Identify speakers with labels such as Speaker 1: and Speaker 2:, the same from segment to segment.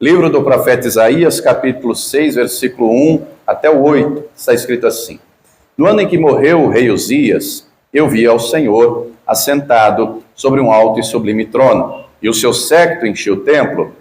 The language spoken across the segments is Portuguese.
Speaker 1: Livro do profeta Isaías, capítulo 6, versículo 1 até o 8, está escrito assim: No ano em que morreu o rei Uzias, eu vi ao Senhor assentado sobre um alto e sublime trono, e o seu séquito enchia o templo.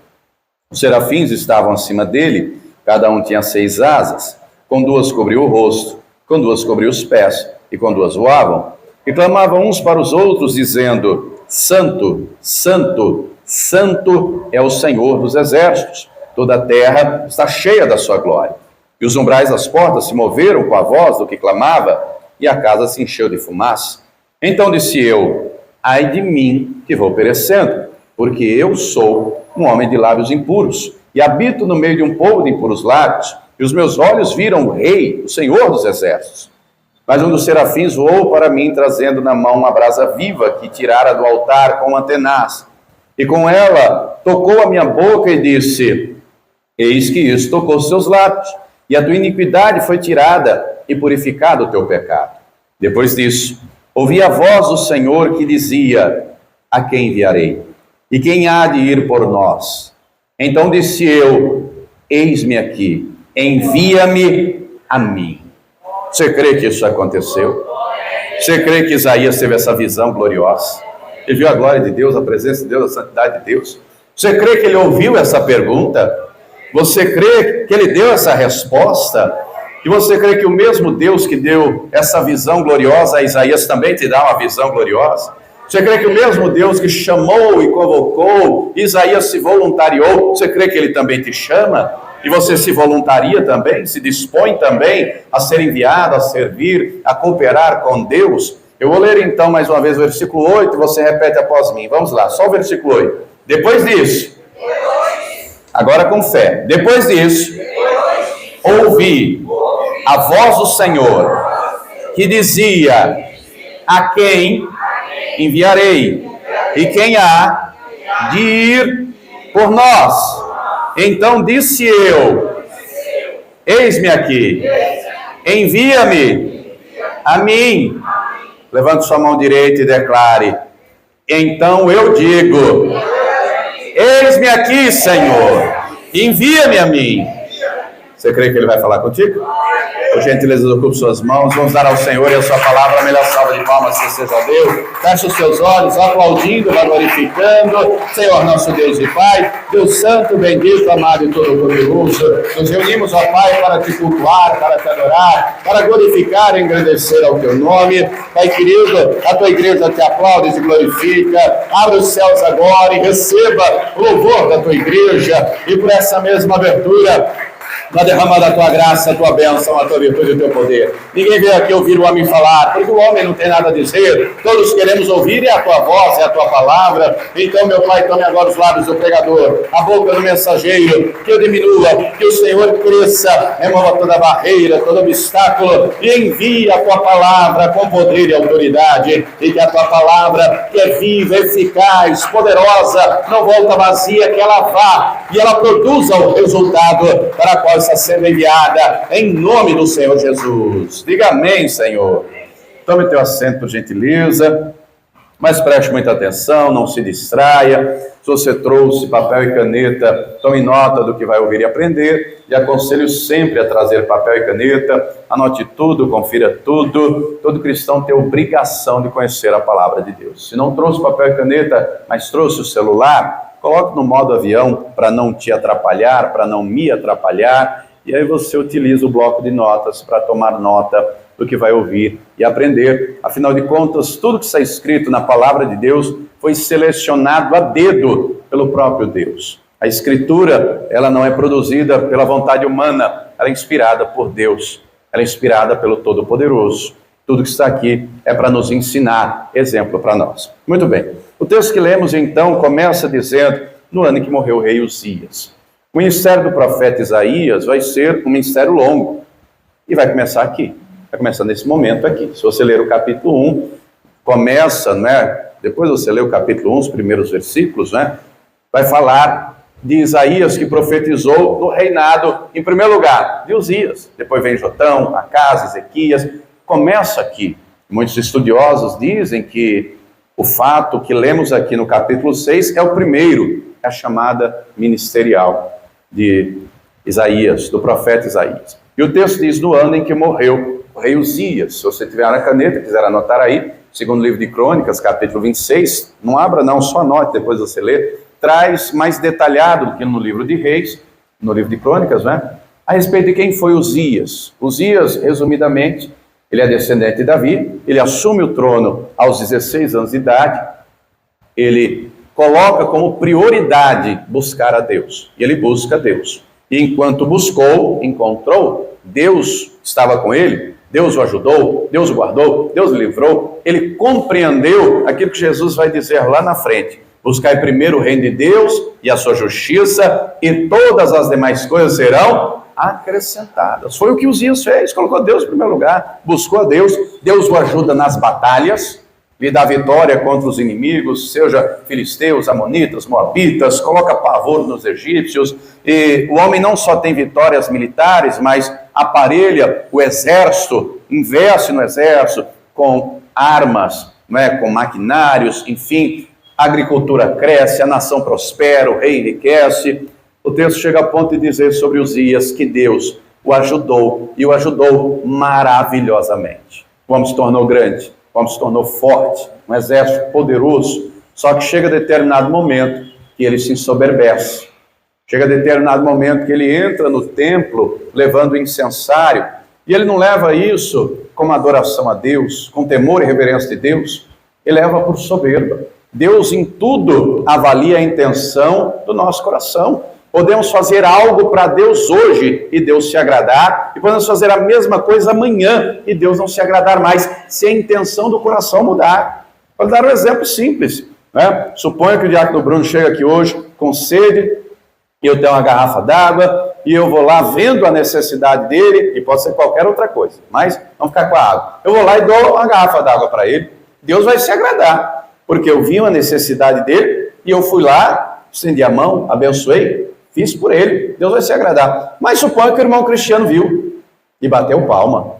Speaker 1: Os serafins estavam acima dele, cada um tinha 6 asas, com 2 cobriu o rosto, com 2 cobriu os pés, e com 2 voavam. E clamavam uns para os outros, dizendo: Santo, Santo, Santo é o Senhor dos exércitos, toda a terra está cheia da sua glória. E os umbrais das portas se moveram com a voz do que clamava, e a casa se encheu de fumaça. Então disse eu: ai de mim, que vou perecendo, porque eu sou um homem de lábios impuros, e habito no meio de um povo de impuros lábios, e os meus olhos viram o Rei, o Senhor dos exércitos. Mas um dos serafins voou para mim, trazendo na mão uma brasa viva que tirara do altar com uma tenaz. E com ela tocou a minha boca e disse: eis que isso tocou os seus lábios, e a tua iniquidade foi tirada, e purificado o teu pecado. Depois disso, ouvi a voz do Senhor que dizia: a quem enviarei? E quem há de ir por nós? Então disse eu: eis-me aqui, envia-me a mim. Você crê que isso aconteceu? Você crê que Isaías teve essa visão gloriosa? Ele viu a glória de Deus, a presença de Deus, a santidade de Deus? Você crê que ele ouviu essa pergunta? Você crê que ele deu essa resposta? E você crê que o mesmo Deus que deu essa visão gloriosa a Isaías também te dá uma visão gloriosa? Você crê que o mesmo Deus que chamou e convocou, Isaías se voluntariou, você crê que ele também te chama? E você se voluntaria também, se dispõe também a ser enviado, a servir, a cooperar com Deus? Eu vou ler então mais uma vez o versículo 8, você repete após mim. Vamos lá, só o versículo 8. Depois disso, agora com fé, depois disso, ouvi a voz do Senhor que dizia: a quem enviarei? E quem há de ir por nós? Então disse eu: eis-me aqui, envia-me a mim. Levante sua mão direita e declare: então eu digo: eis-me aqui, Senhor, envia-me a mim. Você crê que ele vai falar contigo? Por gentileza, ocupe suas mãos. Vamos dar ao Senhor e a sua palavra a melhor salva de palmas que seja Deus. Feche os seus olhos, aplaudindo, glorificando. Senhor, nosso Deus e Pai, Deus Santo, bendito, amado e todo-poderoso. Nos reunimos, ó Pai, para te cultuar, para te adorar, para glorificar e engrandecer ao teu nome. Pai querido, a tua igreja te aplaude e te glorifica. Abre os céus agora e receba o louvor da tua igreja. E por essa mesma abertura, para derramar da tua graça, a tua bênção, a tua virtude e o teu poder. Ninguém veio aqui ouvir o homem falar, porque o homem não tem nada a dizer. Todos queremos ouvir é a tua voz, é a tua palavra. Então, meu Pai, tome agora os lábios do pregador, a boca do mensageiro, que eu diminua, que o Senhor cresça, remova toda barreira, todo obstáculo, e envie a tua palavra com poder e autoridade, e que a tua palavra, que é viva, eficaz, poderosa, não volta vazia, que ela vá e ela produza o resultado para a qual está sendo enviada, em nome do Senhor Jesus. Diga amém, Senhor. Tome teu assento, por gentileza, mas preste muita atenção, não se distraia. Se você trouxe papel e caneta, tome nota do que vai ouvir e aprender, e aconselho sempre a trazer papel e caneta, anote tudo, confira tudo. Todo cristão tem obrigação de conhecer a palavra de Deus. Se não trouxe papel e caneta, mas trouxe o celular, coloque no modo avião para não te atrapalhar, para não me atrapalhar, e aí você utiliza o bloco de notas para tomar nota do que vai ouvir e aprender. Afinal de contas, tudo que está escrito na palavra de Deus foi selecionado a dedo pelo próprio Deus. A Escritura, ela não é produzida pela vontade humana, ela é inspirada por Deus, ela é inspirada pelo Todo-Poderoso. Tudo que está aqui é para nos ensinar, exemplo para nós. Muito bem. O texto que lemos, então, começa dizendo: no ano em que morreu o rei Uzias. O ministério do profeta Isaías vai ser um ministério longo. E vai começar aqui. Vai começar nesse momento aqui. Se você ler o capítulo 1, começa, né? Depois você lê o capítulo 1, os primeiros versículos, né? Vai falar de Isaías que profetizou no reinado, em primeiro lugar, de Uzias. Depois vem Jotão, Acás, Ezequias. Começa aqui. Muitos estudiosos dizem que o fato que lemos aqui no capítulo 6 é o primeiro, é a chamada ministerial. de Isaías, do profeta Isaías. E o texto diz: no ano em que morreu o rei Uzias. Se você tiver na caneta, quiser anotar aí, segundo livro de Crônicas, capítulo 26, não abra não, só anote, depois você lê, traz mais detalhado do que no livro de Reis, no livro de Crônicas, né? A respeito de quem foi Uzias. Uzias, resumidamente, ele é descendente de Davi, ele assume o trono aos 16 anos de idade, ele coloca como prioridade buscar a Deus, e ele busca a Deus. E enquanto buscou, encontrou, Deus estava com ele, Deus o ajudou, Deus o guardou, Deus o livrou, ele compreendeu aquilo que Jesus vai dizer lá na frente: buscai primeiro o reino de Deus e a sua justiça, e todas as demais coisas serão acrescentadas. Foi o que Uzias fez, colocou Deus em primeiro lugar, buscou a Deus, Deus o ajuda nas batalhas, lhe dá vitória contra os inimigos, seja filisteus, amonitas, moabitas, coloca pavor nos egípcios, e o homem não só tem vitórias militares, mas aparelha o exército, investe no exército com armas, não é? Com maquinários, enfim, a agricultura cresce, a nação prospera, o rei enriquece. O texto chega a ponto de dizer sobre Uzias que Deus o ajudou, e o ajudou maravilhosamente. O homem se tornou grande, o homem se tornou forte, um exército poderoso, só que chega a determinado momento que ele se ensoberbece. Chega a determinado momento que ele entra no templo levando o incensário, e ele não leva isso como adoração a Deus, com temor e reverência de Deus, ele leva por soberba. Deus em tudo avalia a intenção do nosso coração. Podemos fazer algo para Deus hoje e Deus se agradar, e podemos fazer a mesma coisa amanhã e Deus não se agradar mais, se a intenção do coração mudar. Vou dar um exemplo simples, né? Suponha que o diácono Bruno chega aqui hoje com sede, e eu tenho uma garrafa d'água, e eu vou lá vendo a necessidade dele, e pode ser qualquer outra coisa, mas vamos ficar com a água. Eu vou lá e dou uma garrafa d'água para ele, Deus vai se agradar, porque eu vi a necessidade dele, e eu fui lá, estendi a mão, abençoei, fiz por ele, Deus vai se agradar. Mas suponha que o irmão Cristiano viu e bateu palma.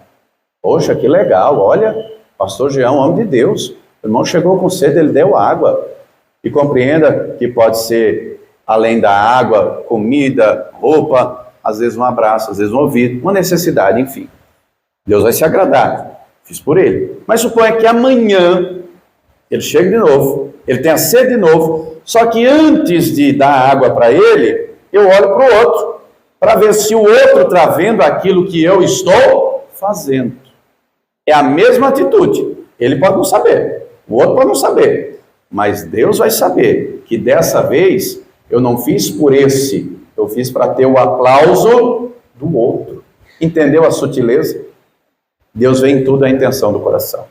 Speaker 1: Poxa, que legal, olha, pastor Jean, homem de Deus. O irmão chegou com sede, ele deu água. E compreenda que pode ser, além da água, comida, roupa, às vezes um abraço, às vezes um ouvido, uma necessidade, enfim. Deus vai se agradar, fiz por ele. Mas suponha que amanhã ele chegue de novo, ele tenha sede de novo, só que antes de dar água para ele, eu olho para o outro, para ver se o outro está vendo aquilo que eu estou fazendo. É a mesma atitude. Ele pode não saber, o outro pode não saber, mas Deus vai saber que dessa vez eu não fiz por esse, eu fiz para ter o aplauso do outro. Entendeu a sutileza? Deus vê em tudo a intenção do coração.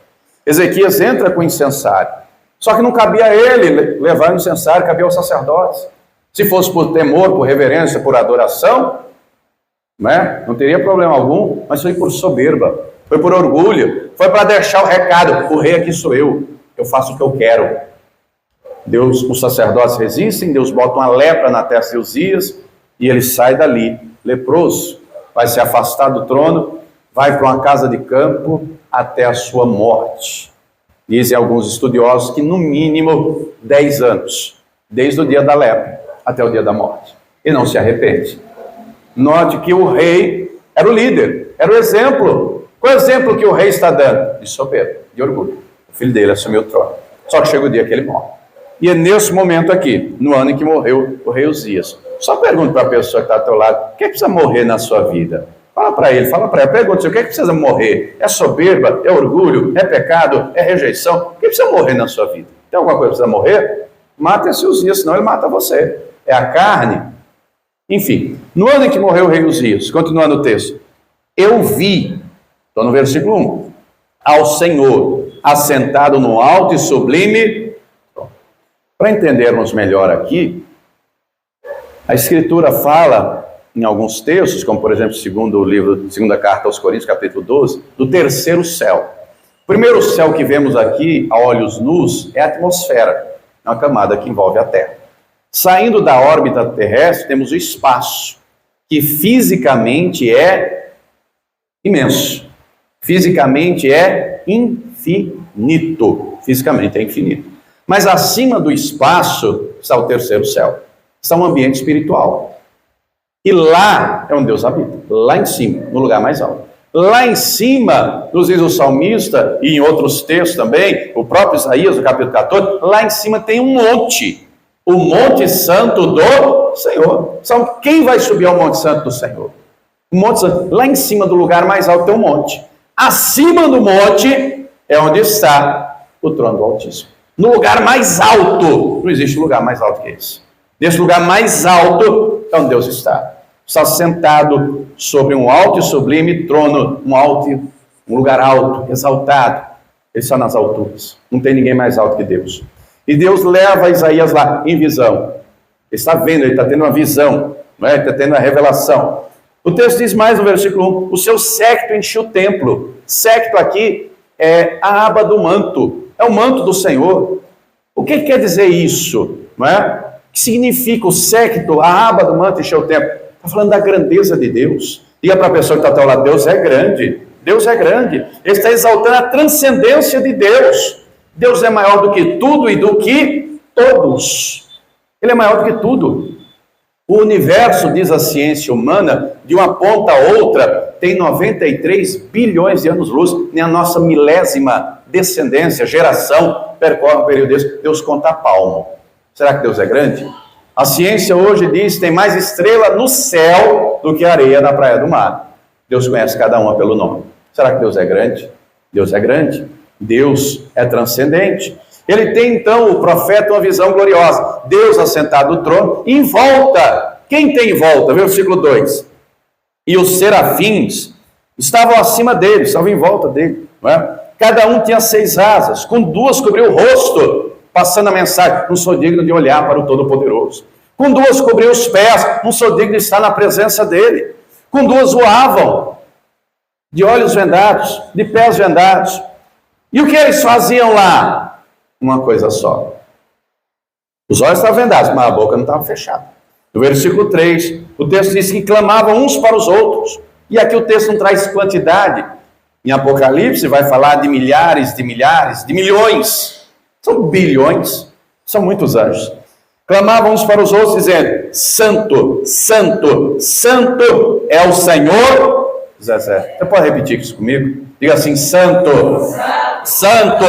Speaker 1: Ezequias entra com o incensário, só que não cabia a ele levar o incensário, cabia aos sacerdotes. Se fosse por temor, por reverência, por adoração, né? Não teria problema algum, mas foi por soberba, foi por orgulho, foi para deixar o recado: o rei aqui sou eu faço o que eu quero. Deus, os sacerdotes resistem, Deus bota uma lepra na testa de Uzias, e ele sai dali, leproso, vai se afastar do trono, vai para uma casa de campo até a sua morte. Dizem alguns estudiosos que no mínimo 10 anos, desde o dia da lepra até o dia da morte, e não se arrepende. Note que o rei era o líder, era o exemplo. Qual é o exemplo que o rei está dando? De soberba, de orgulho. O filho dele assumiu o trono, só que chega o dia que ele morre. E é nesse momento aqui, no ano em que morreu o rei Uzias. Só pergunta para a pessoa que está ao teu lado: o que é que precisa morrer na sua vida? Fala para ele, pergunta: o que é que precisa morrer? É soberba? É orgulho? É pecado? É rejeição? O que precisa morrer na sua vida? Tem alguma coisa que precisa morrer? Mata esse Uzias, senão ele mata você. É a carne. Enfim, no ano em que morreu o rei Uzias, continuando o texto: eu vi, estou no versículo 1, ao Senhor assentado no alto e sublime. Para entendermos melhor aqui, a Escritura fala em alguns textos, como por exemplo, segundo o livro, segunda carta aos Coríntios, capítulo 12, do terceiro céu. O primeiro céu que vemos aqui, a olhos nus, é a atmosfera, uma camada que envolve a Terra. Saindo da órbita terrestre, temos o espaço, que fisicamente é imenso. Fisicamente é infinito. Fisicamente é infinito. Mas acima do espaço está o terceiro céu. Está um ambiente espiritual. E lá é onde Deus habita, lá em cima, no lugar mais alto. Lá em cima, nos diz o salmista, e em outros textos também, o próprio Isaías, no capítulo 14, lá em cima tem um monte, o Monte Santo do Senhor. Sabe quem vai subir ao Monte Santo do Senhor? O Monte Santo, lá em cima do lugar mais alto tem um monte. Acima do monte é onde está o trono do Altíssimo. No lugar mais alto, não existe lugar mais alto que esse. Nesse lugar mais alto é onde Deus está. Está sentado sobre um alto e sublime trono, um lugar alto, exaltado. Ele está nas alturas. Não tem ninguém mais alto que Deus. E Deus leva Isaías lá em visão. Ele está vendo, ele está tendo uma visão, não é? Ele está tendo uma revelação. O texto diz mais no versículo 1, o seu séquito encheu o templo. Séquito aqui é a aba do manto, é o manto do Senhor. O que quer dizer isso? Não é? O que significa o séquito, a aba do manto encheu o templo? Está falando da grandeza de Deus. Diga para a pessoa que está ao teu lado, Deus é grande. Deus é grande. Ele está exaltando a transcendência de Deus. Deus é maior do que tudo e do que todos. Ele é maior do que tudo. O universo, diz a ciência humana, de uma ponta a outra, tem 93 bilhões de anos-luz. Nem a nossa milésima descendência, geração, percorre um período desse. Deus conta a palmo. Será que Deus é grande? A ciência hoje diz que tem mais estrela no céu do que areia na praia do mar. Deus conhece cada uma pelo nome. Será que Deus é grande? Deus é grande. Deus é transcendente. Ele tem então, o profeta, uma visão gloriosa. Deus assentado no trono, em volta. Quem tem em volta? Versículo 2. E os serafins estavam acima dele, estavam em volta dele. Não é? Cada um tinha 6 asas, com 2 cobriu o rosto, passando a mensagem: não sou digno de olhar para o Todo-Poderoso. Com 2 cobriu os pés, não sou digno de estar na presença dele. Com 2 voavam, de olhos vendados, de pés vendados. E o que eles faziam lá? Uma coisa só. Os olhos estavam vendados, mas a boca não estava fechada. No versículo 3, o texto diz que clamavam uns para os outros. E aqui o texto não traz quantidade. Em Apocalipse vai falar de milhares, de milhões. São bilhões, são muitos anjos. Clamavam uns para os outros, dizendo: Santo, Santo, Santo é o Senhor. Zezé, você pode repetir isso comigo? Diga assim: Santo, Santo,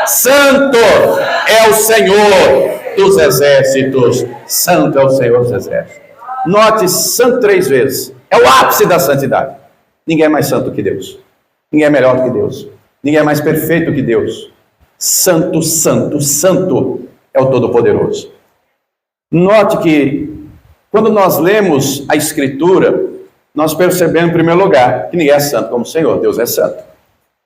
Speaker 1: Santo é o Senhor dos exércitos. Santo é o Senhor dos exércitos. Note, santo 3 vezes. É o ápice da santidade. Ninguém é mais santo que Deus. Ninguém é melhor que Deus. Ninguém é mais perfeito que Deus. Santo, Santo, Santo é o Todo-Poderoso. Note que, quando nós lemos a Escritura, nós percebemos, em primeiro lugar, que ninguém é santo como o Senhor. Deus é santo.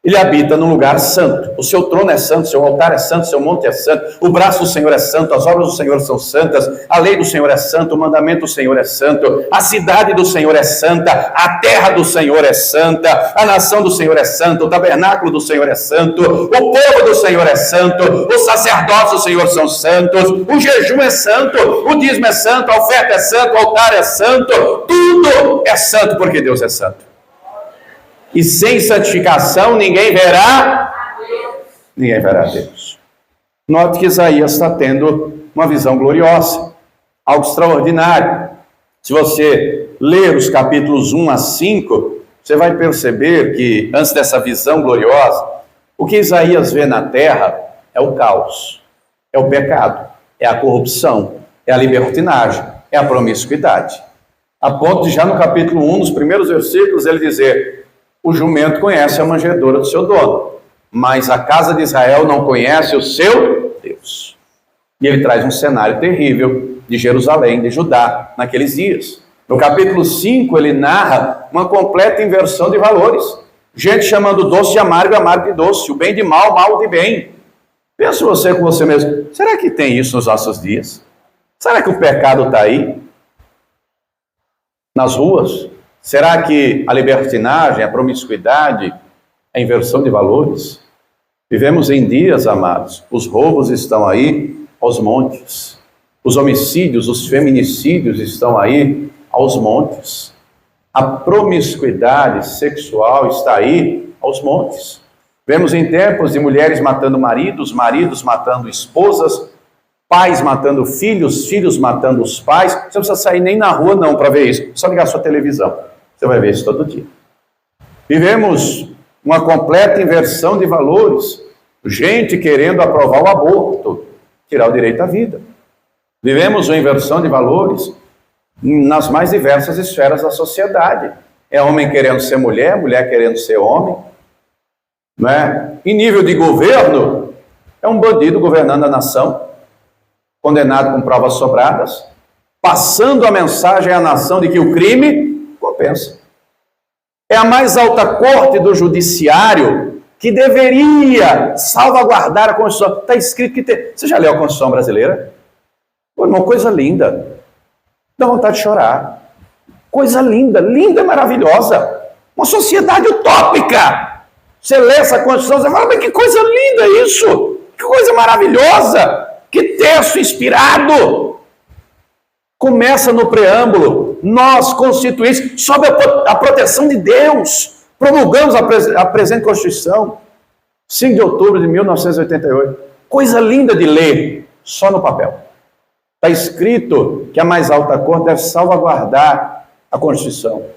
Speaker 1: Ele habita num lugar santo. O seu trono é santo, seu altar é santo, seu monte é santo. O braço do Senhor é santo, as obras do Senhor são santas. A lei do Senhor é santa, o mandamento do Senhor é santo. A cidade do Senhor é santa, a terra do Senhor é santa. A nação do Senhor é santa, o tabernáculo do Senhor é santo. O povo do Senhor é santo. Os sacerdotes do Senhor são santos. O jejum é santo, o dízimo é santo, a oferta é santo, o altar é santo. Tudo é santo porque Deus é santo. E sem santificação ninguém verá Deus. Note que Isaías está tendo uma visão gloriosa, algo extraordinário. Se você ler os capítulos 1 a 5, você vai perceber que, antes dessa visão gloriosa, o que Isaías vê na terra é o caos, é o pecado, é a corrupção, é a libertinagem, é a promiscuidade. A ponto de, já no capítulo 1, nos primeiros versículos, ele dizer: o jumento conhece a manjedoura do seu dono, mas a casa de Israel não conhece o seu Deus. E ele traz um cenário terrível de Jerusalém, de Judá, naqueles dias. No capítulo 5, ele narra uma completa inversão de valores. Gente chamando doce de amargo, amargo de doce, o bem de mal, mal de bem. Pensa você com você mesmo: será que tem isso nos nossos dias? Será que o pecado está aí? Nas ruas? Será que a libertinagem, a promiscuidade, a inversão de valores? Vivemos em dias, amados, os roubos estão aí aos montes. Os homicídios, os feminicídios estão aí aos montes. A promiscuidade sexual está aí aos montes. Vemos em tempos de mulheres matando maridos, maridos matando esposas, pais matando filhos, filhos matando os pais. Você não precisa sair nem na rua não para ver isso, só ligar a sua televisão, você vai ver isso todo dia. Vivemos uma completa inversão de valores, gente querendo aprovar o aborto, tirar o direito à vida. Vivemos uma inversão de valores nas mais diversas esferas da sociedade. É homem querendo ser mulher, mulher querendo ser homem. Não é? Em nível de governo, é um bandido governando a nação, condenado com provas sobradas, passando a mensagem à nação de que o crime compensa. É a mais alta corte do judiciário que deveria salvaguardar a Constituição. Está escrito que tem... Você já leu a Constituição brasileira? Uma coisa linda. Dá vontade de chorar. Coisa linda, linda e maravilhosa. Uma sociedade utópica. Você lê essa Constituição, você fala, mas que coisa linda isso! Que coisa maravilhosa! Que texto inspirado! Começa no preâmbulo. Nós, constituintes, sob a proteção de Deus, promulgamos a presente Constituição. 5 de outubro de 1988. Coisa linda de ler, só no papel. Está escrito que a mais alta corte deve salvaguardar a Constituição.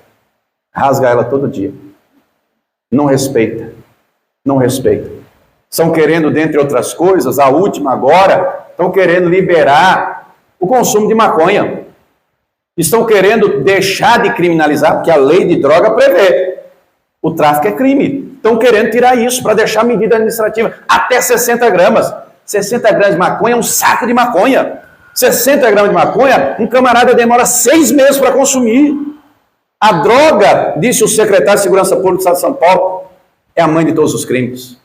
Speaker 1: Rasga ela todo dia. Não respeita. Não respeita. Estão querendo, dentre outras coisas, a última agora, estão querendo liberar o consumo de maconha. Estão querendo deixar de criminalizar, porque a lei de droga prevê. O tráfico é crime. Estão querendo tirar isso para deixar a medida administrativa até 60 gramas. 60 gramas de maconha é um saco de maconha. 60 gramas de maconha, um camarada demora 6 meses para consumir. A droga, disse o secretário de Segurança Pública do Estado de São Paulo, é a mãe de todos os crimes.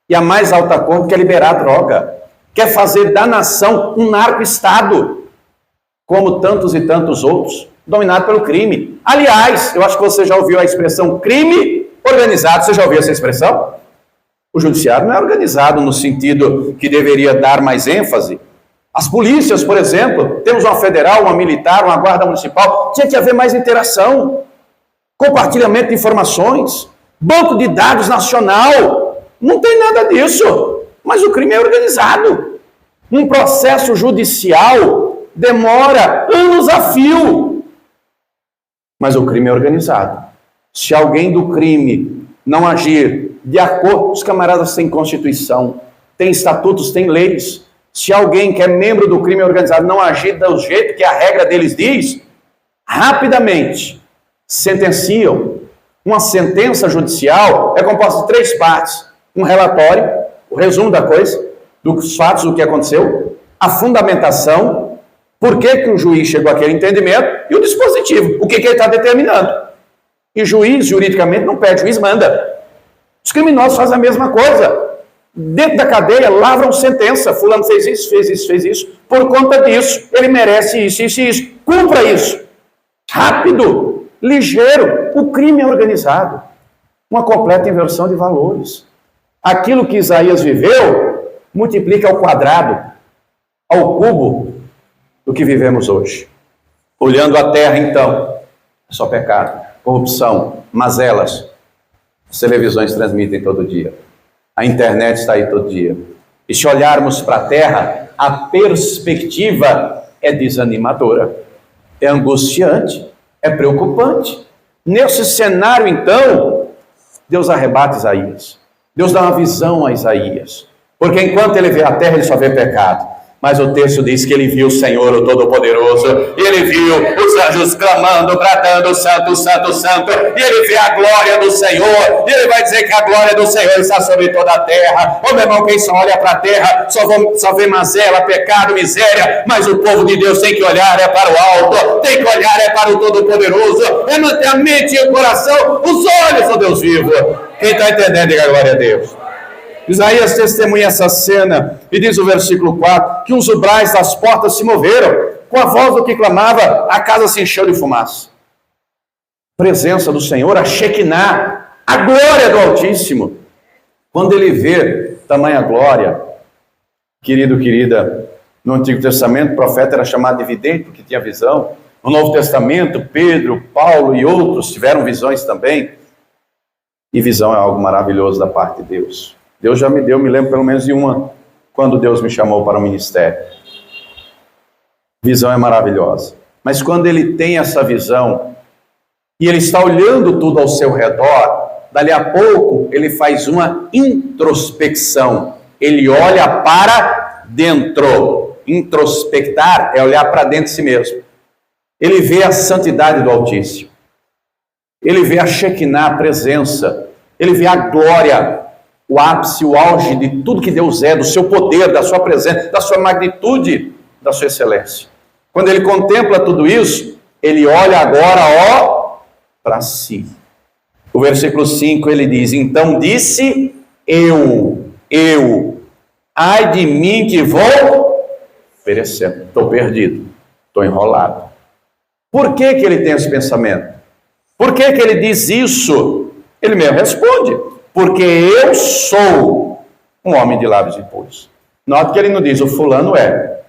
Speaker 1: E a mais alta corte quer liberar a droga. Quer fazer da nação um narco-estado, como tantos e tantos outros, dominado pelo crime. Aliás, eu acho que você já ouviu a expressão crime organizado. Você já ouviu essa expressão? O judiciário não é organizado no sentido que deveria dar mais ênfase. As polícias, por exemplo, temos uma federal, uma militar, uma guarda municipal, tinha que haver mais interação, compartilhamento de informações, banco de dados nacional, não tem nada disso, mas o crime é organizado. Um processo judicial demora anos a fio, mas o crime é organizado. Se alguém do crime não agir de acordo, os camaradas têm Constituição, têm estatutos, têm leis. Se alguém que é membro do crime organizado não agir do jeito que a regra deles diz, rapidamente sentenciam. Uma sentença judicial é composta de 3 partes. Um relatório, o resumo da coisa, dos fatos, do que aconteceu, a fundamentação, por que o juiz chegou àquele entendimento, e o dispositivo, o que ele está determinando. E juiz, juridicamente, não pede, juiz manda. Os criminosos fazem a mesma coisa. Dentro da cadeia, lavram sentença. Fulano fez isso, fez isso, fez isso. Por conta disso, ele merece isso, isso e isso. Cumpra isso. Rápido, ligeiro. O crime é organizado. Uma completa inversão de valores. Aquilo que Isaías viveu, multiplica ao quadrado, ao cubo, do que vivemos hoje. Olhando a terra, então, é só pecado, corrupção, mazelas. As televisões transmitem todo dia. A internet está aí todo dia. E se olharmos para a terra, a perspectiva é desanimadora, é angustiante, é preocupante. Nesse cenário, então, Deus arrebata Isaías. Deus dá uma visão a Isaías. Porque enquanto ele vê a terra, ele só vê pecado. Mas o texto diz que ele viu o Senhor, o Todo-Poderoso, e ele viu os anjos clamando, bradando, Santo, Santo, Santo, e ele vê a glória do Senhor, e ele vai dizer que a glória do Senhor está sobre toda a terra. Ô meu irmão, quem só olha para a terra, só vê mazela, pecado, miséria, mas o povo de Deus tem que olhar para o alto, tem que olhar para o Todo-Poderoso, é manter a mente e o coração, os olhos do Deus vivo. Quem está entendendo, diga glória a Deus. Isaías testemunha essa cena e diz o versículo 4, que os umbrais das portas se moveram, com a voz do que clamava, a casa se encheu de fumaça. Presença do Senhor, a Shekinah, a glória do Altíssimo. Quando ele vê tamanha glória, querido, querida, no Antigo Testamento o profeta era chamado de vidente, porque tinha visão. No Novo Testamento, Pedro, Paulo e outros tiveram visões também. E visão é algo maravilhoso da parte de Deus. Deus já me deu, me lembro pelo menos de uma, quando Deus me chamou para o ministério. Visão é maravilhosa. Mas quando ele tem essa visão, e ele está olhando tudo ao seu redor, dali a pouco ele faz uma introspecção. Ele olha para dentro. Introspectar é olhar para dentro de si mesmo. Ele vê a santidade do Altíssimo. Ele vê a Shekinah, a presença. Ele vê a glória, o ápice, o auge de tudo que Deus é, do seu poder, da sua presença, da sua magnitude, da sua excelência. Quando ele contempla tudo isso, ele olha agora, para si. O versículo 5, ele diz: então disse eu, ai de mim que vou perecendo, estou perdido, estou enrolado. Por que ele tem esse pensamento? Por que ele diz isso? Ele mesmo responde: porque eu sou um homem de lábios impuros. Note que ele não diz o fulano é,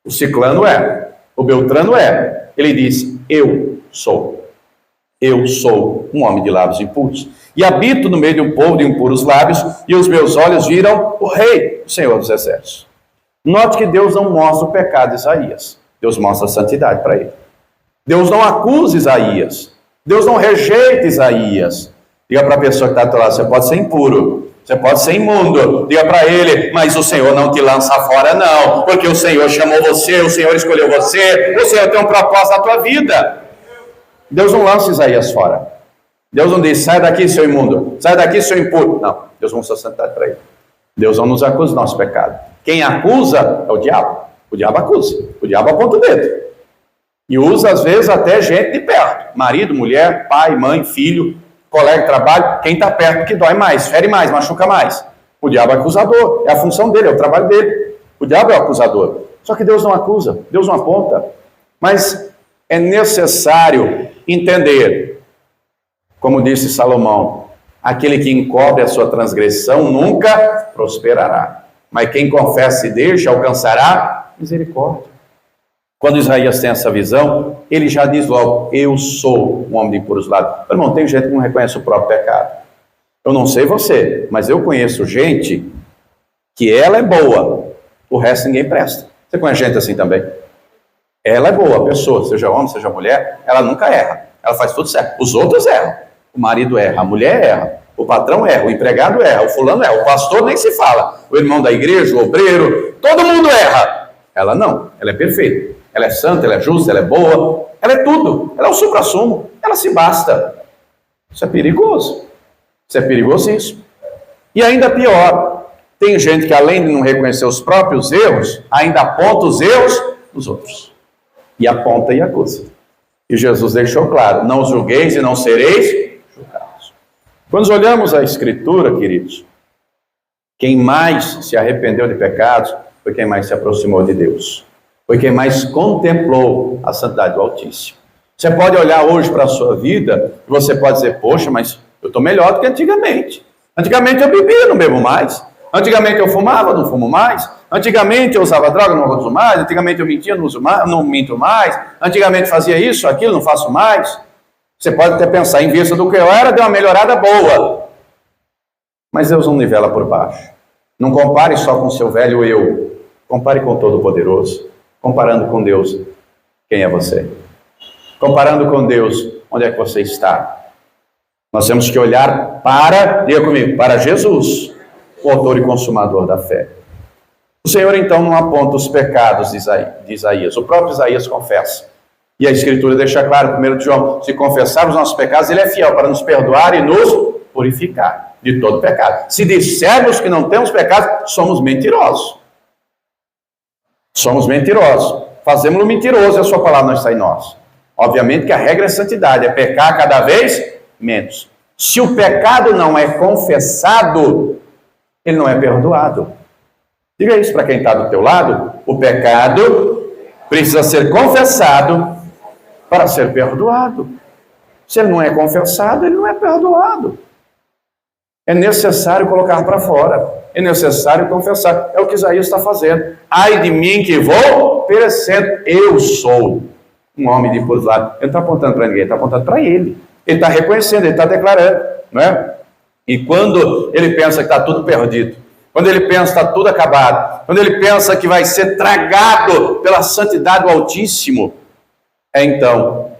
Speaker 1: o ciclano é, o beltrano é. Ele diz: eu sou um homem de lábios impuros. E habito no meio de um povo de impuros lábios, e os meus olhos viram o Rei, o Senhor dos Exércitos. Note que Deus não mostra o pecado de Isaías. Deus mostra a santidade para ele. Deus não acusa Isaías. Deus não rejeita Isaías. Diga para a pessoa que está do teu lado: você pode ser impuro, você pode ser imundo. Diga para ele: mas o Senhor não te lança fora não, porque o Senhor chamou você, o Senhor escolheu você, o Senhor tem um propósito na tua vida. Deus não lança Isaías fora. Deus não diz: sai daqui, seu imundo, sai daqui, seu impuro. Não, Deus mostra a santidade para ele. Deus não nos acusa do nosso pecado. Quem acusa é o diabo. O diabo acusa, o diabo aponta o dedo. E usa às vezes até gente de perto. Marido, mulher, pai, mãe, filho, colega de trabalho. Quem está perto que dói mais, fere mais, machuca mais. O diabo é acusador, é a função dele, é o trabalho dele. O diabo é o acusador. Só que Deus não acusa, Deus não aponta. Mas é necessário entender, como disse Salomão: aquele que encobre a sua transgressão nunca prosperará, mas quem confessa e deixa alcançará misericórdia. Quando Isaías tem essa visão, ele já diz logo: eu sou um homem de impuros lábios. Meu irmão, tem gente que não reconhece o próprio pecado. Eu não sei você, mas eu conheço gente que ela é boa, o resto ninguém presta. Você conhece gente assim também? Ela é boa, a pessoa, seja homem, seja mulher, ela nunca erra. Ela faz tudo certo. Os outros erram. O marido erra, a mulher erra, o patrão erra, o empregado erra, o fulano erra, o pastor nem se fala, o irmão da igreja, o obreiro, todo mundo erra. Ela não, ela é perfeita. Ela é santa, ela é justa, ela é boa, ela é tudo, ela é o supra-sumo, ela se basta. Isso é perigoso. Isso é perigosíssimo. E ainda pior, tem gente que além de não reconhecer os próprios erros, ainda aponta os erros dos outros. E aponta e acusa. E Jesus deixou claro: não julgueis e não sereis julgados. Quando olhamos a Escritura, queridos, quem mais se arrependeu de pecados foi quem mais se aproximou de Deus. Foi quem mais contemplou a santidade do Altíssimo. Você pode olhar hoje para a sua vida e você pode dizer: poxa, mas eu estou melhor do que antigamente. Antigamente eu bebia, não bebo mais. Antigamente eu fumava, não fumo mais. Antigamente eu usava droga, não uso mais. Antigamente eu mentia, não uso mais, não minto mais. Antigamente fazia isso, aquilo, não faço mais. Você pode até pensar: em vista do que eu era, deu uma melhorada boa. Mas Deus não nivela por baixo. Não compare só com o seu velho eu. Compare com o Todo-Poderoso. Comparando com Deus, quem é você? Comparando com Deus, onde é que você está? Nós temos que olhar para, diga comigo, para Jesus, o autor e consumador da fé. O Senhor então não aponta os pecados de Isaías. O próprio Isaías confessa. E a Escritura deixa claro, 1 João: se confessarmos os nossos pecados, Ele é fiel para nos perdoar e nos purificar de todo pecado. Se dissermos que não temos pecado, somos mentirosos. Somos mentirosos. Fazemos-lo mentiroso e a sua palavra não está em nós. Obviamente que a regra é santidade, é pecar cada vez menos. Se o pecado não é confessado, ele não é perdoado. Diga isso para quem está do teu lado: o pecado precisa ser confessado para ser perdoado. Se ele não é confessado, ele não é perdoado. É necessário colocar para fora. É necessário confessar. É o que Isaías está fazendo. Ai de mim que vou perecendo. Eu sou um homem de impuros lábios. Ele não está apontando para ninguém, ele está apontando para ele. Ele está reconhecendo, ele está declarando, não é? E quando ele pensa que está tudo perdido, quando ele pensa que está tudo acabado, quando ele pensa que vai ser tragado pela santidade do Altíssimo, é então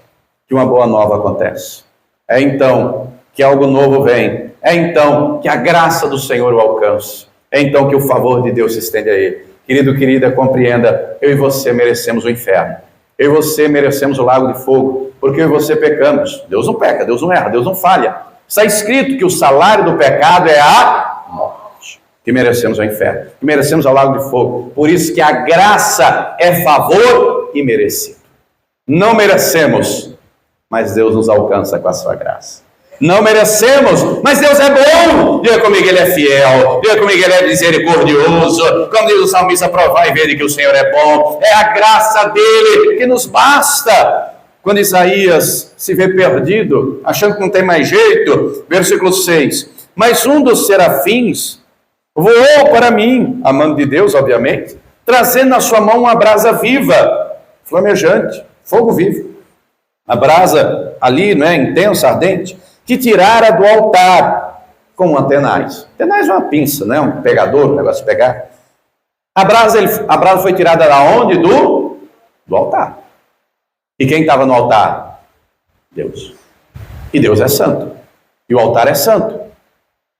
Speaker 1: que uma boa nova acontece. É então que algo novo vem. É então que a graça do Senhor o alcança. É então que o favor de Deus se estende a ele. Querido, querida, compreenda, eu e você merecemos o inferno. Eu e você merecemos o lago de fogo, porque eu e você pecamos. Deus não peca, Deus não erra, Deus não falha. Está escrito que o salário do pecado é a morte, que merecemos o inferno, que merecemos o lago de fogo. Por isso que a graça é favor imerecido. Não merecemos, mas Deus nos alcança com a sua graça. Não merecemos, mas Deus é bom. Diga comigo, Ele é fiel. Diga comigo, Ele é misericordioso. Como diz o salmista, provar e ver que o Senhor é bom. É a graça dEle que nos basta. Quando Isaías se vê perdido, achando que não tem mais jeito, versículo 6. Mas um dos serafins voou para mim, amando de Deus, obviamente, trazendo na sua mão uma brasa viva, flamejante, fogo vivo. A brasa ali, não é, intensa, ardente, que tirara do altar com tenaz. Tenaz é uma pinça, né? Um pegador, um negócio de pegar. A brasa foi tirada da onde? Do altar. E quem estava no altar? Deus. E Deus é santo. E o altar é santo.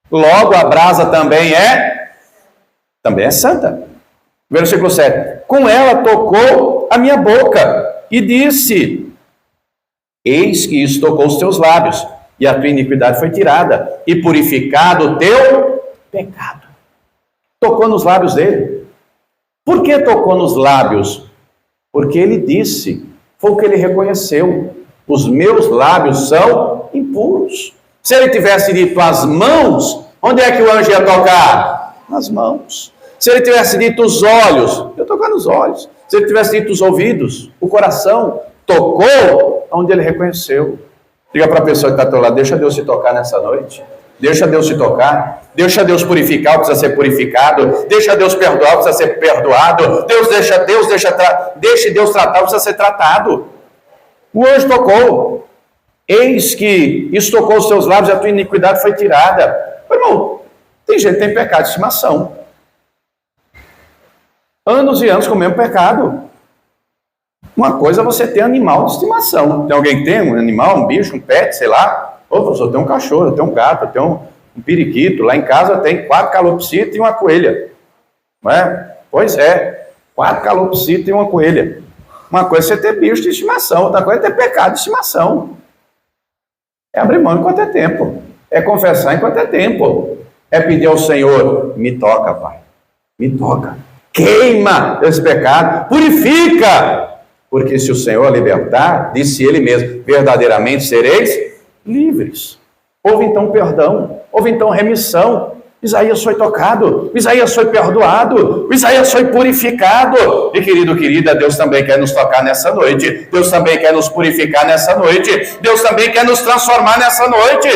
Speaker 1: Logo, a brasa também é santa. Versículo 7. Com ela tocou a minha boca e disse: eis que isso tocou os teus lábios, e a tua iniquidade foi tirada, e purificado o teu pecado. Tocou nos lábios dele. Por que tocou nos lábios? Porque ele disse, foi o que ele reconheceu: os meus lábios são impuros. Se ele tivesse dito as mãos, onde é que o anjo ia tocar? Nas mãos. Se ele tivesse dito os olhos, ia tocar nos olhos. Se ele tivesse dito os ouvidos, o coração, tocou onde ele reconheceu. Diga para a pessoa que está ao teu lado: deixa Deus te tocar nessa noite. Deixa Deus te tocar. Deixa Deus purificar o que precisa ser purificado. Deixa Deus perdoar o que precisa ser perdoado. Deixe Deus tratar o que precisa ser tratado. O anjo tocou. Eis que isso tocou os teus lábios e a tua iniquidade foi tirada. Irmão, tem gente que tem pecado de estimação. Anos e anos com o mesmo pecado. Uma coisa é você ter animal de estimação. Tem alguém que tem um animal, um bicho, um pet, sei lá. Ô, professor, eu tenho um cachorro, eu tenho um gato, eu tenho um periquito. Lá em casa tem 4 calopsitas e uma coelha. Não é? Pois é, 4 calopsitas e uma coelha. Uma coisa é você ter bicho de estimação, outra coisa é ter pecado de estimação. É abrir mão enquanto é tempo. É confessar enquanto é tempo. É pedir ao Senhor: me toca, Pai. Me toca. Queima esse pecado. Purifica. Porque se o Senhor libertar, disse Ele mesmo, verdadeiramente sereis livres. Houve então perdão, houve então remissão. Isaías foi tocado, Isaías foi perdoado, Isaías foi purificado. E querido, querida, Deus também quer nos tocar nessa noite. Deus também quer nos purificar nessa noite. Deus também quer nos transformar nessa noite.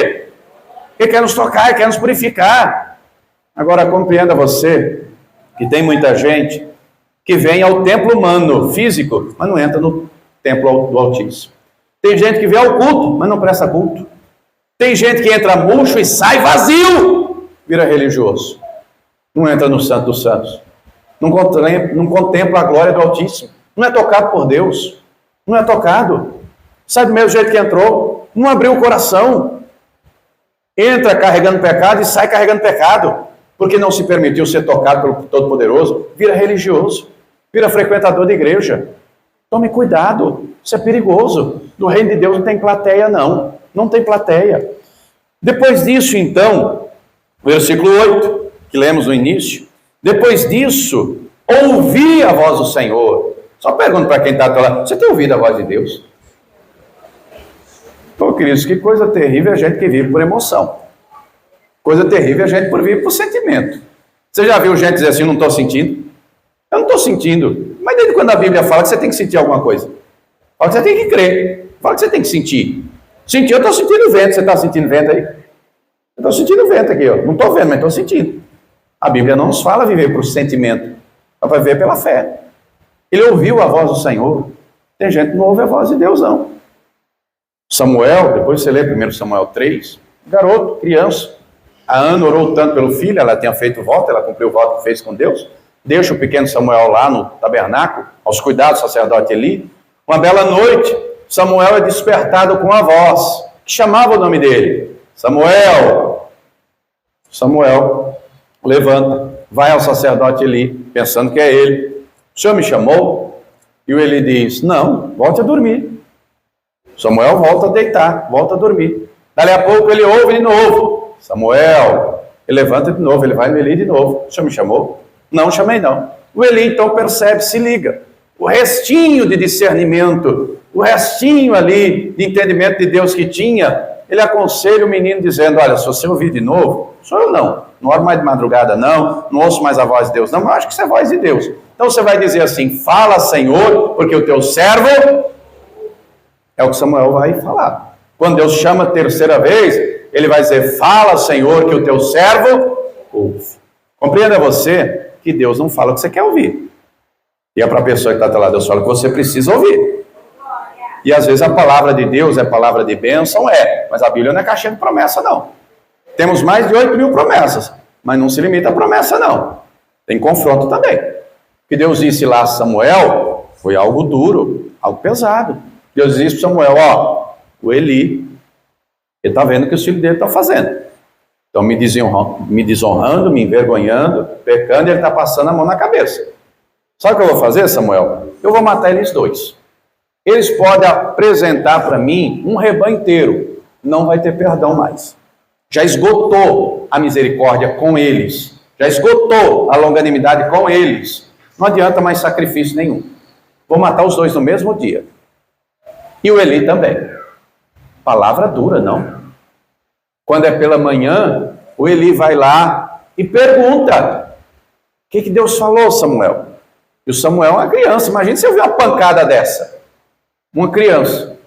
Speaker 1: Ele quer nos tocar, Ele quer nos purificar. Agora compreenda você que tem muita gente que vem ao templo humano, físico, mas não entra no templo do Altíssimo. Tem gente que vem ao culto, mas não presta culto. Tem gente que entra murcho e sai vazio, vira religioso. Não entra no Santo dos Santos. Não contempla a glória do Altíssimo. Não é tocado por Deus. Não é tocado. Sai do mesmo jeito que entrou. Não abriu o coração. Entra carregando pecado e sai carregando pecado. Porque não se permitiu ser tocado pelo Todo-Poderoso. Vira religioso. Vira frequentador de igreja. Tome cuidado, isso é perigoso. No reino de Deus não tem plateia, não. Não tem plateia. Depois disso, então, versículo 8, que lemos no início. Depois disso, ouvi a voz do Senhor. Só pergunto para quem está lá: você tem ouvido a voz de Deus? Pô, queridos, que coisa terrível a gente que vive por emoção. Coisa terrível a gente vive por sentimento. Você já viu gente dizer assim: não estou sentindo? Eu não estou sentindo. Mas desde quando a Bíblia fala que você tem que sentir alguma coisa? Fala que você tem que crer. Fala que você tem que sentir. Sentir, eu estou sentindo vento. Você está sentindo vento aí? Eu estou sentindo vento aqui, ó. Não estou vendo, mas estou sentindo. A Bíblia não nos fala viver por sentimento. Ela vai viver pela fé. Ele ouviu a voz do Senhor. Tem gente que não ouve a voz de Deus, não. Samuel, depois você lê 1 Samuel 3, garoto, criança. A Ana orou tanto pelo filho, ela tinha feito o voto, ela cumpriu o voto que fez com Deus. Deixa o pequeno Samuel lá no tabernáculo, aos cuidados do sacerdote Eli. Uma bela noite, Samuel é despertado com a voz, que chamava o nome dele. Samuel! Samuel levanta, vai ao sacerdote Eli, pensando que é ele. O senhor me chamou? E o Eli diz, não, volte a dormir. Samuel volta a deitar, volta a dormir. Dali a pouco ele ouve de novo. Samuel, ele levanta de novo, ele vai no Eli de novo. O senhor me chamou? Não chamei não. O Eli então percebe, se liga. O restinho de discernimento, o restinho ali de entendimento de Deus que tinha, ele aconselha o menino dizendo, olha, se você ouvir de novo, sou eu não oro mais de madrugada não ouço mais a voz de Deus não, mas eu acho que isso é a voz de Deus. Então você vai dizer assim, fala Senhor, porque o teu servo, é o que Samuel vai falar. Quando Deus chama a terceira vez, ele vai dizer, fala Senhor, que o teu servo ouve. Compreenda você que Deus não fala o que você quer ouvir. E é para a pessoa que está até lá, Deus fala que você precisa ouvir. E às vezes a palavra de Deus é palavra de bênção, mas a Bíblia não é caixinha de promessa, não. Temos mais de 8.000 promessas, mas não se limita a promessa, não. Tem confronto também. O que Deus disse lá a Samuel foi algo duro, algo pesado. Deus disse para Samuel, o Eli, ele está vendo o que os filhos dele estão fazendo. Estão me desonrando, me envergonhando, pecando, e ele está passando a mão na cabeça. Sabe o que eu vou fazer, Samuel? Eu vou matar eles dois. Eles podem apresentar para mim um rebanho inteiro. Não vai ter perdão mais. Já esgotou a misericórdia com eles. Já esgotou a longanimidade com eles. Não adianta mais sacrifício nenhum. Vou matar os dois no mesmo dia. E o Eli também. Palavra dura, não? Quando é pela manhã, o Eli vai lá e pergunta, o que Deus falou, Samuel? E o Samuel é uma criança, imagina se eu ver uma pancada dessa. Uma criança.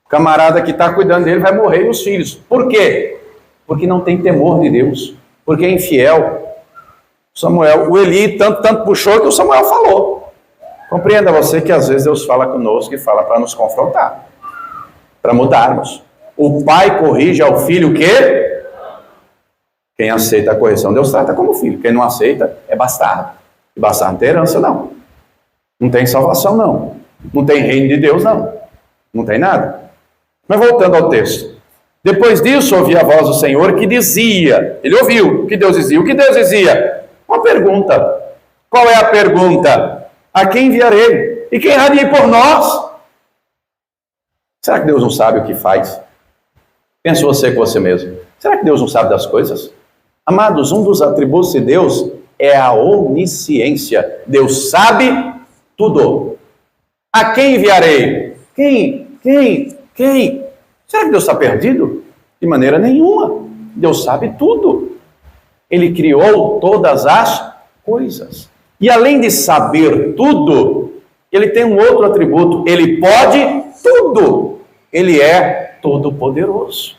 Speaker 1: O camarada que está cuidando dele vai morrer e os filhos. Por quê? Porque não tem temor de Deus. Porque é infiel. Samuel, o Eli tanto puxou que o Samuel falou. Compreenda você que às vezes Deus fala conosco e fala para nos confrontar. Para mudarmos. O pai corrige ao filho o quê? Quem aceita a correção, Deus trata como filho. Quem não aceita é bastardo. E bastardo não tem herança, não. Não tem salvação, não. Não tem reino de Deus, não. Não tem nada. Mas voltando ao texto. Depois disso, ouvi a voz do Senhor que dizia, ele ouviu o que Deus dizia. O que Deus dizia? Uma pergunta. Qual é a pergunta? A quem enviarei? E quem há de ir por nós? Será que Deus não sabe o que faz? Pensa você com você mesmo. Será que Deus não sabe das coisas? Amados, um dos atributos de Deus é a onisciência. Deus sabe tudo. A quem enviarei? Quem? Será que Deus está perdido? De maneira nenhuma. Deus sabe tudo. Ele criou todas as coisas. E além de saber tudo, ele tem um outro atributo. Ele pode tudo. Ele é todo-poderoso.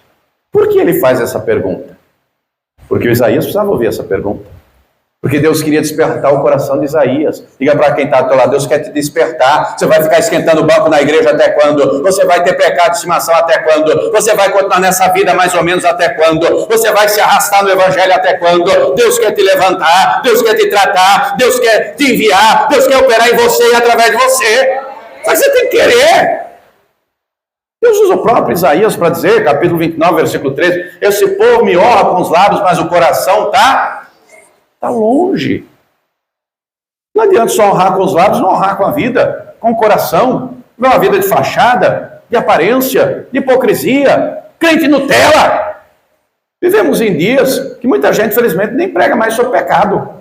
Speaker 1: Por que ele faz essa pergunta? Porque o Isaías precisava ouvir essa pergunta. Porque Deus queria despertar o coração de Isaías. Diga para quem está ao teu lado, Deus quer te despertar. Você vai ficar esquentando o banco na igreja até quando? Você vai ter pecado de estimação até quando? Você vai continuar nessa vida mais ou menos até quando? Você vai se arrastar no evangelho até quando? Deus quer te levantar, Deus quer te tratar, Deus quer te enviar, Deus quer operar em você e através de você. Só que você tem que querer. Deus usa o próprio Isaías para dizer, capítulo 29, versículo 13, esse povo me honra com os lábios, mas o coração está longe. Não adianta só honrar com os lábios, não honrar com a vida, com o coração. Não é uma vida de fachada, de aparência, de hipocrisia, crente Nutella. Vivemos em dias que muita gente, infelizmente, nem prega mais sobre pecado.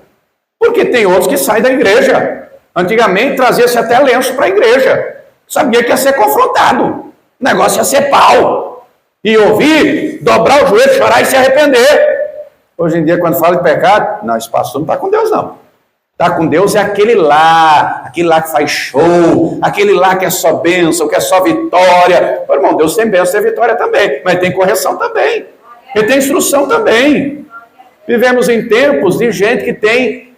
Speaker 1: Porque tem outros que saem da igreja. Antigamente trazia-se até lenço para a igreja. Sabia que ia ser confrontado. O negócio ia ser pau. E ouvir, dobrar o joelho, chorar e se arrepender. Hoje em dia, quando fala de pecado, não, esse pastor não está com Deus, não. Está com Deus é aquele lá que faz show, aquele lá que é só bênção, que é só vitória. Meu irmão, Deus tem bênção, tem vitória também, mas tem correção também. Ele tem instrução também. Vivemos em tempos de gente que tem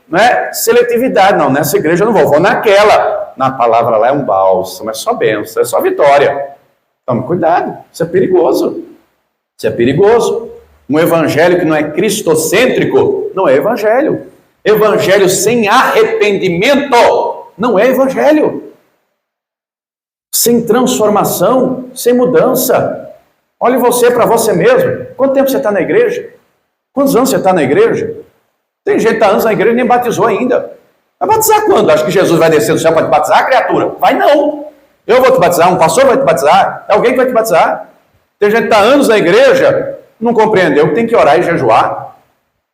Speaker 1: seletividade. Não, nessa igreja eu não vou naquela. Na palavra lá é um bálsamo, é só bênção, é só vitória. Tome cuidado, isso é perigoso. Isso é perigoso. Um evangelho que não é cristocêntrico não é evangelho. Evangelho sem arrependimento não é evangelho. Sem transformação, sem mudança. Olhe você para você mesmo. Quanto tempo você está na igreja? Quantos anos você está na igreja? Tem gente que está anos na igreja e nem batizou ainda. Vai batizar quando? Acho que Jesus vai descer do céu para te batizar, criatura? Vai não. Eu vou te batizar, um pastor vai te batizar, é alguém que vai te batizar. Tem gente que está anos na igreja, não compreendeu que tem que orar e jejuar.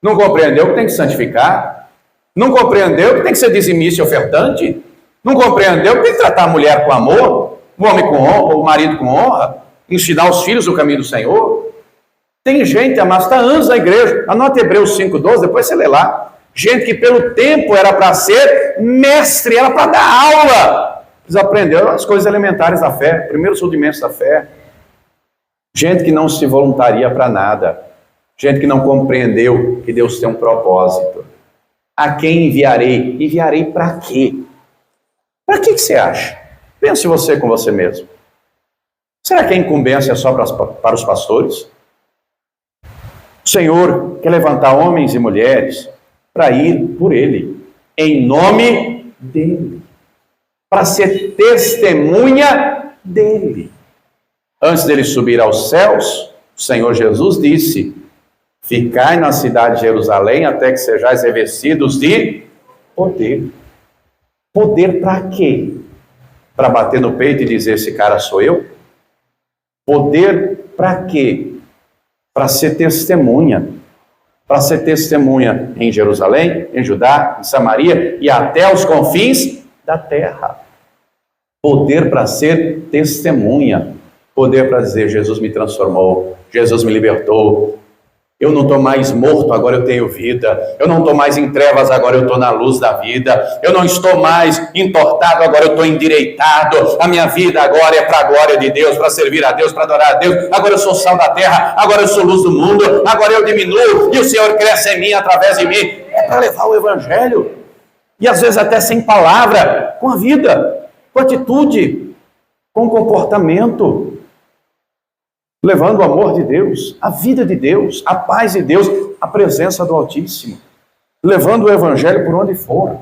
Speaker 1: Não compreendeu que tem que santificar. Não compreendeu que tem que ser dizimista e ofertante. Não compreendeu que tem que tratar a mulher com amor, o homem com honra, o marido com honra, ensinar os filhos o caminho do Senhor. Tem gente, amados, está anos na igreja. Anota Hebreus 5,12, depois você lê lá. Gente que pelo tempo era para ser mestre, era para dar aula. Eles aprenderam as coisas elementares da fé, primeiros rudimentos da fé. Gente que não se voluntaria para nada. Gente que não compreendeu que Deus tem um propósito. A quem enviarei? Enviarei para quê? Para que você acha? Pense você com você mesmo. Será que a incumbência é só para os pastores? O Senhor quer levantar homens e mulheres para ir por Ele, em nome dEle, para ser testemunha dEle. Antes dele subir aos céus, o Senhor Jesus disse: ficai na cidade de Jerusalém até que sejais revestidos de poder. Poder para quê? Para bater no peito e dizer: esse cara sou eu? Poder para quê? Para ser testemunha. Para ser testemunha em Jerusalém, em Judá, em Samaria e até os confins da terra. Poder para ser testemunha. Poder para dizer: Jesus me transformou, Jesus me libertou. Eu não estou mais morto, agora eu tenho vida. Eu não estou mais em trevas, agora eu estou na luz da vida. Eu não estou mais entortado, agora eu estou endireitado. A minha vida agora é para a glória de Deus, para servir a Deus, para adorar a Deus. Agora eu sou sal da terra, agora eu sou luz do mundo. Agora eu diminuo e o Senhor cresce em mim, através de mim. É para levar o evangelho. E às vezes até sem palavra, com a vida, com atitude, com comportamento. Levando o amor de Deus, a vida de Deus, a paz de Deus, a presença do Altíssimo. Levando o evangelho por onde for.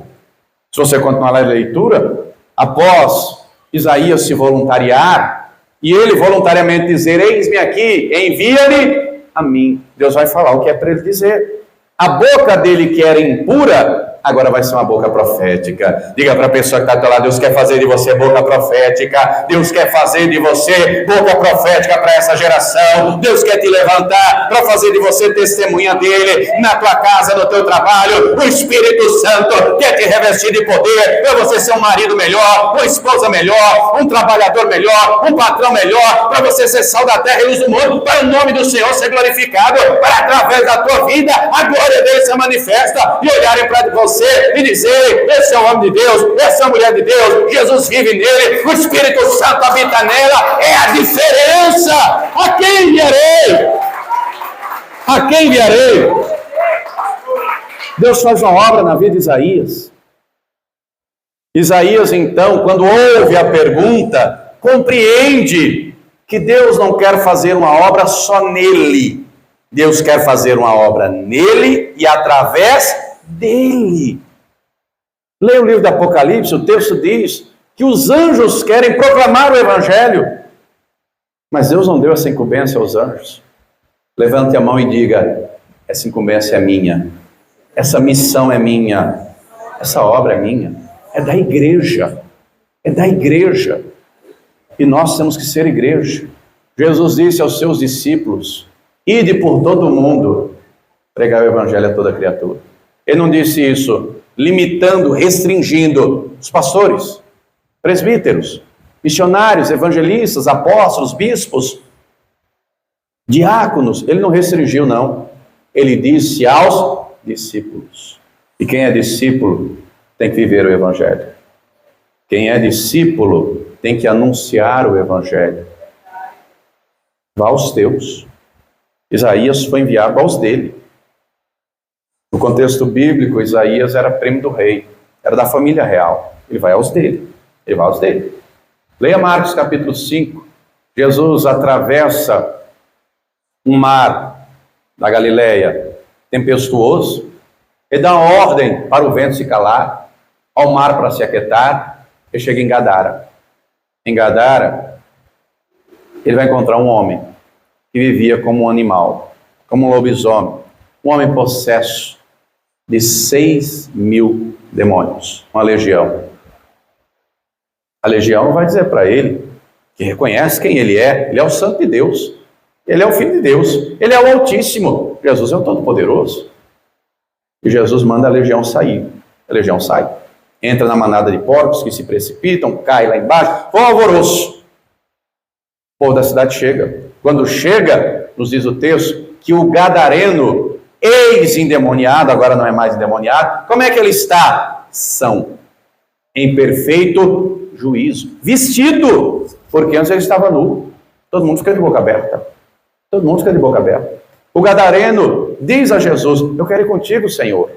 Speaker 1: Se você continuar a leitura, após Isaías se voluntariar, e ele voluntariamente dizer: eis-me aqui, envia-me a mim. Deus vai falar o que é para ele dizer. A boca dele que era impura, agora vai ser uma boca profética. Diga para a pessoa que está do teu lado: Deus quer fazer de você boca profética. Deus quer fazer de você boca profética para essa geração. Deus quer te levantar para fazer de você testemunha dele na tua casa, no teu trabalho. O Espírito Santo quer te revestir de poder para você ser um marido melhor, uma esposa melhor, um trabalhador melhor, um patrão melhor, para você ser sal da terra e luz do mundo, para o nome do Senhor ser glorificado, para através da tua vida a glória dele se manifesta e olharem para você e dizer: esse é o homem de Deus, essa é a mulher de Deus, Jesus vive nele, o Espírito Santo habita nela. É a diferença. A quem enviarei? A quem enviarei? Deus faz uma obra na vida de Isaías. Isaías, então, quando ouve a pergunta, compreende que Deus não quer fazer uma obra só nele. Deus quer fazer uma obra nele e através dele. Leia o livro do Apocalipse, o texto diz que os anjos querem proclamar o evangelho, mas Deus não deu essa incumbência aos anjos. Levante a mão e diga: essa incumbência é minha, essa missão é minha, essa obra é minha, é da igreja, e nós temos que ser igreja. Jesus disse aos seus discípulos: ide por todo o mundo, pregar o evangelho a toda criatura. Ele não disse isso limitando, restringindo os pastores, presbíteros, missionários, evangelistas, apóstolos, bispos, diáconos. Ele não restringiu, não. Ele disse aos discípulos. E quem é discípulo tem que viver o evangelho. Quem é discípulo tem que anunciar o evangelho. Vá aos teus. Isaías foi enviado aos dele. No contexto bíblico, Isaías era primo do rei, era da família real. Ele vai aos dele. Leia Marcos capítulo 5. Jesus atravessa um mar da Galileia, tempestuoso. Ele dá uma ordem para o vento se calar, ao mar para se aquietar. Ele chega em Gadara. Em Gadara, ele vai encontrar um homem que vivia como um animal, como um lobisomem, um homem possesso de 6.000 demônios, uma legião. A legião vai dizer para ele, que reconhece quem ele é o Santo de Deus, ele é o Filho de Deus, ele é o Altíssimo, Jesus é o Todo-Poderoso. E Jesus manda a legião sair, a legião sai, entra na manada de porcos que se precipitam, cai lá embaixo, foi um alvoroço. O povo da cidade chega. Quando chega, nos diz o texto, que o gadareno, ex-endemoniado, agora não é mais endemoniado, como é que ele está? São, em perfeito juízo, vestido, porque antes ele estava nu. Todo mundo fica de boca aberta. Todo mundo fica de boca aberta. O gadareno diz a Jesus, eu quero ir contigo, Senhor.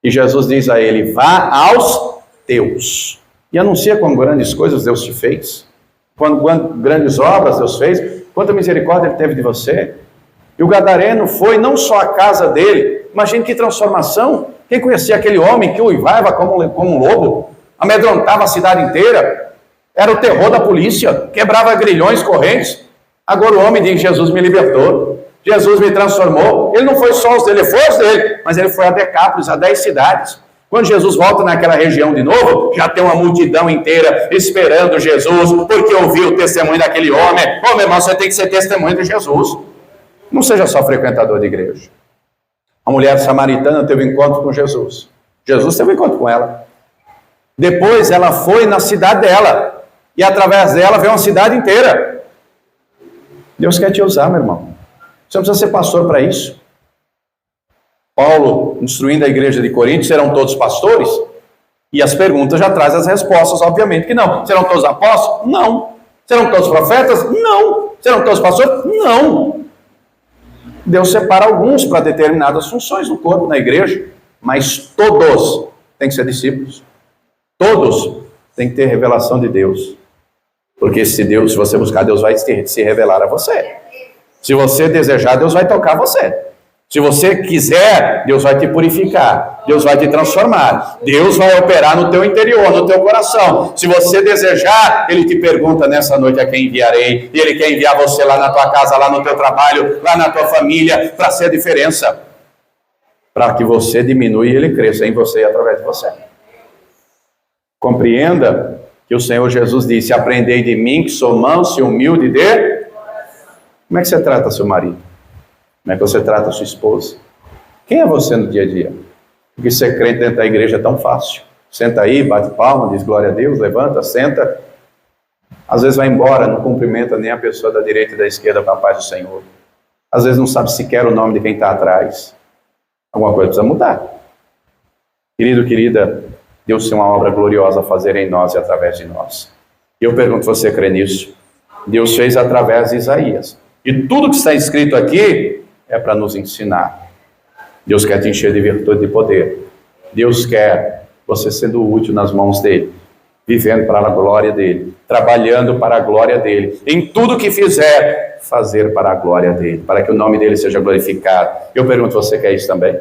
Speaker 1: E Jesus diz a ele, vá aos teus. E anuncia quão grandes coisas Deus te fez. Quão grandes obras Deus fez. Quanta misericórdia Ele teve de você. E o gadareno foi não só a casa dele. Imagine que transformação. Quem conhecia aquele homem que uivava como um lobo, amedrontava a cidade inteira, era o terror da polícia, quebrava grilhões, correntes. Agora o homem diz, Jesus me libertou, Jesus me transformou. Ele não foi só os dele, ele foi os dele, mas ele foi a Decápolis, a 10 cidades. Quando Jesus volta naquela região de novo, já tem uma multidão inteira esperando Jesus, porque ouviu o testemunho daquele homem. Ô meu irmão, você tem que ser testemunho de Jesus. Não seja só frequentador de igreja. A mulher samaritana teve um encontro com Jesus. Jesus teve um encontro com ela. Depois ela foi na cidade dela. E através dela veio uma cidade inteira. Deus quer te usar, meu irmão. Você não precisa ser pastor para isso. Paulo, instruindo a igreja de Corinto, serão todos pastores? E as perguntas já trazem as respostas, obviamente que não. Serão todos apóstolos? Não. Serão todos profetas? Não. Serão todos pastores? Não. Deus separa alguns para determinadas funções no corpo, na igreja, mas todos têm que ser discípulos. Todos têm que ter revelação de Deus. Porque se você buscar, Deus vai se revelar a você. Se você desejar, Deus vai tocar você. Se você quiser, Deus vai te purificar. Deus vai te transformar. Deus vai operar no teu interior, no teu coração. Se você desejar, Ele te pergunta nessa noite a quem enviarei. E Ele quer enviar você lá na tua casa, lá no teu trabalho, lá na tua família, para ser a diferença. Para que você diminua e Ele cresça em você e através de você. Compreenda que o Senhor Jesus disse, aprendei de mim que sou manso e humilde de... Como é que você trata seu marido? Como é que você trata sua esposa? Quem é você no dia a dia? Porque ser crente dentro da igreja é tão fácil. Senta aí, bate palma, diz glória a Deus, levanta, senta. Às vezes vai embora, não cumprimenta nem a pessoa da direita e da esquerda para a paz do Senhor. Às vezes não sabe sequer o nome de quem está atrás. Alguma coisa precisa mudar. Querido, querida, Deus tem uma obra gloriosa a fazer em nós e através de nós. E eu pergunto, você crê nisso? Deus fez através de Isaías. E tudo que está escrito aqui é para nos ensinar. Deus quer te encher de virtude e de poder. Deus quer você sendo útil nas mãos dEle, vivendo para a glória dEle, trabalhando para a glória dEle. Em tudo que fizer, fazer para a glória dEle, para que o nome dEle seja glorificado. Eu pergunto, você quer isso também?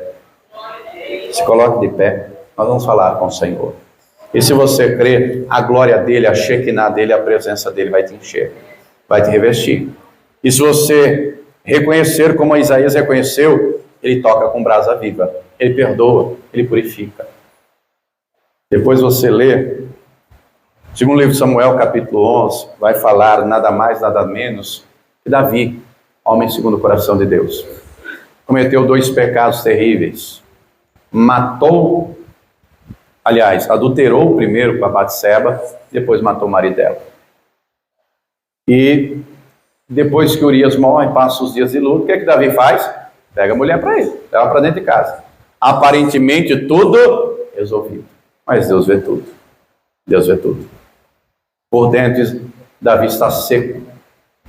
Speaker 1: Se coloque de pé. Nós vamos falar com o Senhor. E se você crê, a glória dEle, a Shekinah dEle, a presença dEle vai te encher, vai te revestir. E se você reconhecer como Isaías reconheceu, Ele toca com brasa viva, Ele perdoa, Ele purifica. Depois você lê, segundo o livro de Samuel, capítulo 11, vai falar nada mais, nada menos que Davi, homem segundo o coração de Deus. Cometeu 2 pecados terríveis. Matou, aliás, adulterou primeiro com a Batseba, depois matou o marido dela. E depois que Urias morre, passa os dias de luto, o que é que Davi faz? Pega a mulher para ele, leva para dentro de casa. Aparentemente tudo resolvido, mas Deus vê tudo. Deus vê tudo. Por dentro, Davi está seco.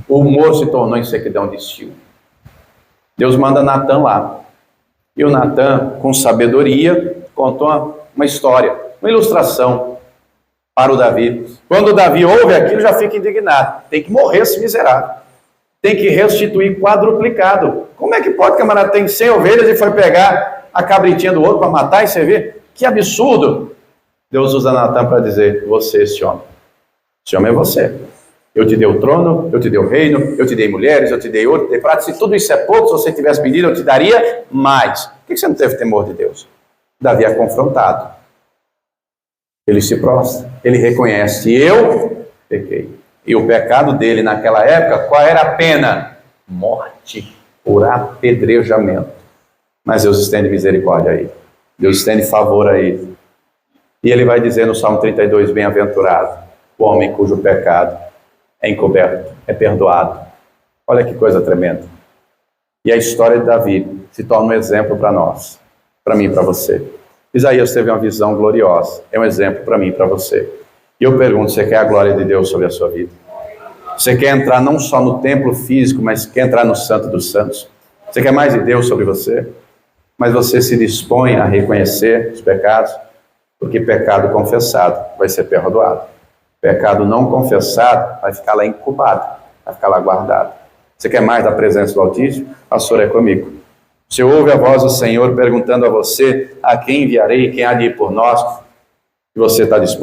Speaker 1: O humor se tornou em sequidão de estio. Deus manda Natã lá. E o Natã, com sabedoria, contou uma história, uma ilustração para o Davi. Quando o Davi ouve aquilo, já fica indignado. Tem que morrer esse miserável. tem que restituir quadruplicado. Como é que pode, camarada, tem 100 ovelhas e foi pegar a cabritinha do outro para matar e servir? Que absurdo! Deus usa Natan para dizer, você, esse homem é você. Eu te dei o trono, eu te dei o reino, eu te dei mulheres, eu te dei ouro, eu te dei prata. Se tudo isso é pouco, se você tivesse pedido, eu te daria mais. Por que você não teve temor de Deus? Davi é confrontado. Ele se prostra, ele reconhece, eu pequei. E o pecado dele naquela época, qual era a pena? Morte por apedrejamento. Mas Deus estende misericórdia a ele. Deus estende favor a ele. E ele vai dizer no Salmo 32, bem-aventurado, o homem cujo pecado é encoberto, é perdoado. Olha que coisa tremenda. E a história de Davi se torna um exemplo para nós, para mim e para você. Isaías teve uma visão gloriosa, é um exemplo para mim e para você. E eu pergunto, você quer a glória de Deus sobre a sua vida? Você quer entrar não só no templo físico, mas quer entrar no Santo dos Santos? Você quer mais de Deus sobre você? Mas você se dispõe a reconhecer os pecados? Porque pecado confessado vai ser perdoado. Pecado não confessado vai ficar lá incubado, vai ficar lá guardado. Você quer mais da presença do Altíssimo? A senhora é comigo. Você ouve a voz do Senhor perguntando a você, a quem enviarei, quem há de ir por nós? E você está disposto?